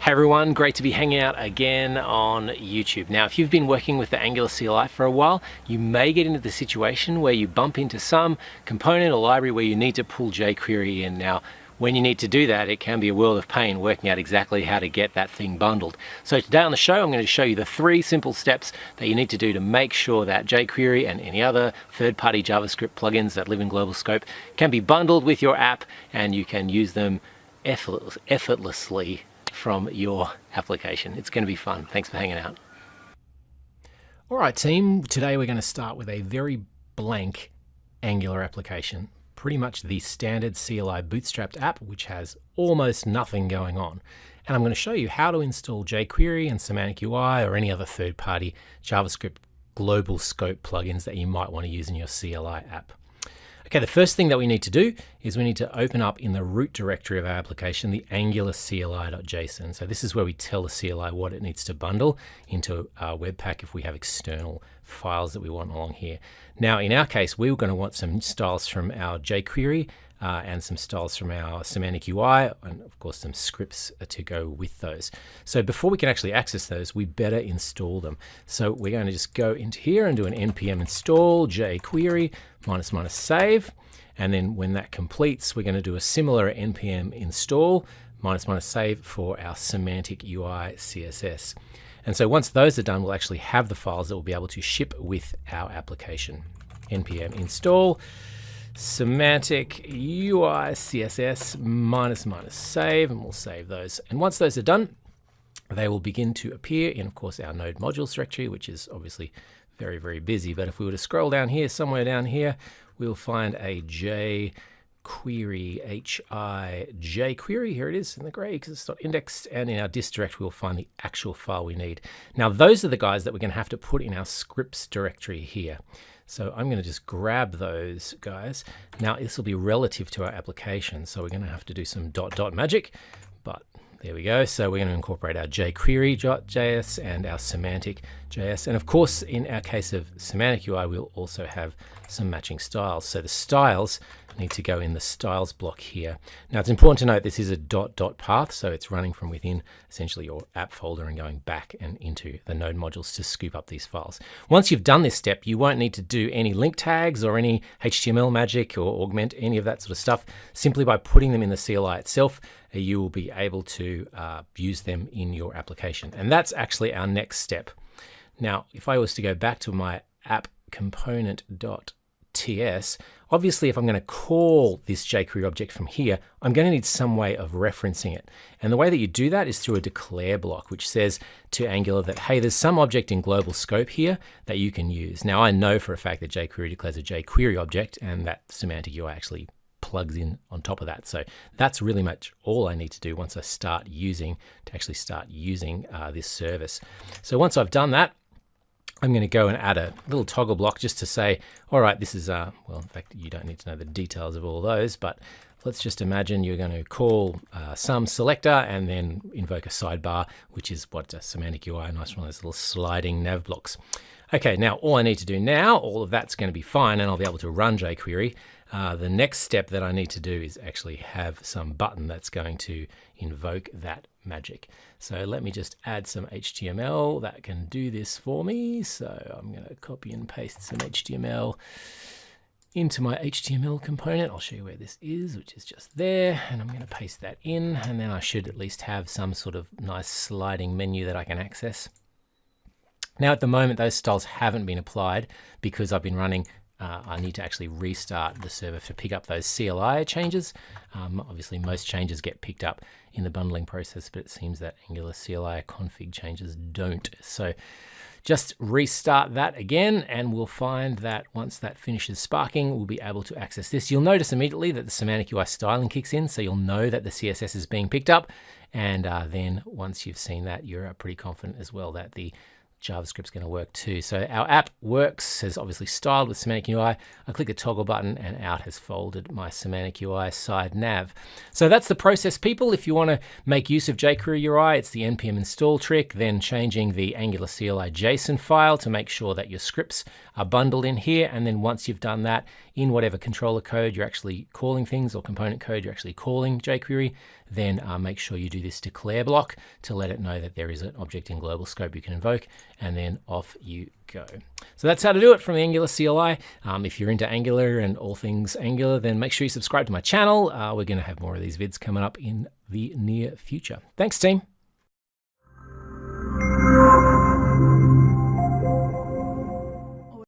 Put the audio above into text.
Hey everyone, great to be hanging out again on YouTube. Now, if you've been working with the Angular CLI for a while, you may get into the situation where you bump into some component or library where you need to pull jQuery in. Now, when you need to do that, it can be a world of pain working out exactly how to get that thing bundled. So today on the show, I'm going to show you the 3 simple steps that you need to do to make sure that jQuery and any other third-party JavaScript plugins that live in global scope can be bundled with your app and you can use them effortlessly from your application. It's going to be fun. Thanks for hanging out. All right, team. Today we're going to start with a very blank Angular application. Pretty much the standard CLI bootstrapped app, which has almost nothing going on. And I'm going to show you how to install jQuery and Semantic UI or any other third-party JavaScript global scope plugins that you might want to use in your CLI app. Okay, the first thing that we need to do is we need to open up in the root directory of our application the Angular CLI.json. So this is where we tell the CLI what it needs to bundle into our WebPack if we have external files that we want along here. Now, in our case, we were going to want some styles from our jQuery and some styles from our Semantic UI, and of course some scripts to go with those. So before we can actually access those, we better install them. So we're going to just go into here and do an npm install jQuery -- save, and then when that completes, we're going to do a similar npm install -- save for our Semantic UI CSS. And so once those are done, we'll actually have the files that we'll be able to ship with our application. npm install Semantic UI CSS -- save, and we'll save those. And once those are done, they will begin to appear in, of course, our node modules directory, which is obviously very, very busy. But if we were to scroll down here, somewhere down here, we'll find a jQuery, jQuery. Here it is in the gray because it's not indexed. And in our dist directory, we'll find the actual file we need. Now, those are the guys that we're going to have to put in our scripts directory here. So I'm going to just grab those guys. Now, this will be relative to our application. So we're going to have to do some dot magic, but there we go. So we're going to incorporate our jQuery.js and our Semantic.js. And of course, in our case of Semantic UI, we'll also have some matching styles. So the styles need to go in the styles block here. Now, it's important to note this is a dot path, so it's running from within essentially your app folder and going back and into the node modules to scoop up these files. Once you've done this step, you won't need to do any link tags or any HTML magic or augment any of that sort of stuff. Simply by putting them in the CLI itself, you will be able to use them in your application. And that's actually our next step. Now, if I was to go back to my app component.ts, obviously if I'm going to call this jQuery object from here, I'm going to need some way of referencing it. And the way that you do that is through a declare block, which says to Angular that, hey, there's some object in global scope here that you can use. Now, I know for a fact that jQuery declares a jQuery object and that Semantic UI actually plugs in on top of that. So that's really much all I need to do once I start using this service. So once I've done that, I'm going to go and add a little toggle block just to say, all right, this is, well, in fact, you don't need to know the details of all those, but let's just imagine you're going to call some selector and then invoke a sidebar, which is what Semantic UI, nice one of those little sliding nav blocks. Okay, now all I need to do now, all of that's going to be fine, and I'll be able to run jQuery. The next step that I need to do is actually have some button that's going to invoke that magic. So let me just add some HTML that can do this for me. So I'm going to copy and paste some HTML into my HTML component. I'll show you where this is, which is just there. And I'm going to paste that in. And then I should at least have some sort of nice sliding menu that I can access. Now, at the moment, those styles haven't been applied because I've been running I need to actually restart the server to pick up those CLI changes. Obviously, most changes get picked up in the bundling process, but it seems that Angular CLI config changes don't. So just restart that again, and we'll find that once that finishes sparking, we'll be able to access this. You'll notice immediately that the Semantic UI styling kicks in, so you'll know that the CSS is being picked up. And then once you've seen that, you're pretty confident as well that the JavaScript's going to work too. So our app works, has obviously styled with Semantic UI. I click the toggle button and out has folded my Semantic UI side nav. So that's the process, people. If you want to make use of jQuery UI, it's the npm install trick, then changing the Angular CLI JSON file to make sure that your scripts are bundled in here. And then once you've done that, in whatever controller code you're actually calling things or component code you're actually calling jQuery, then make sure you do this declare block to let it know that there is an object in global scope you can invoke, and then off you go. So that's how to do it from the Angular CLI. If you're into Angular and all things Angular, then make sure you subscribe to my channel. We're going to have more of these vids coming up in the near future. Thanks, team.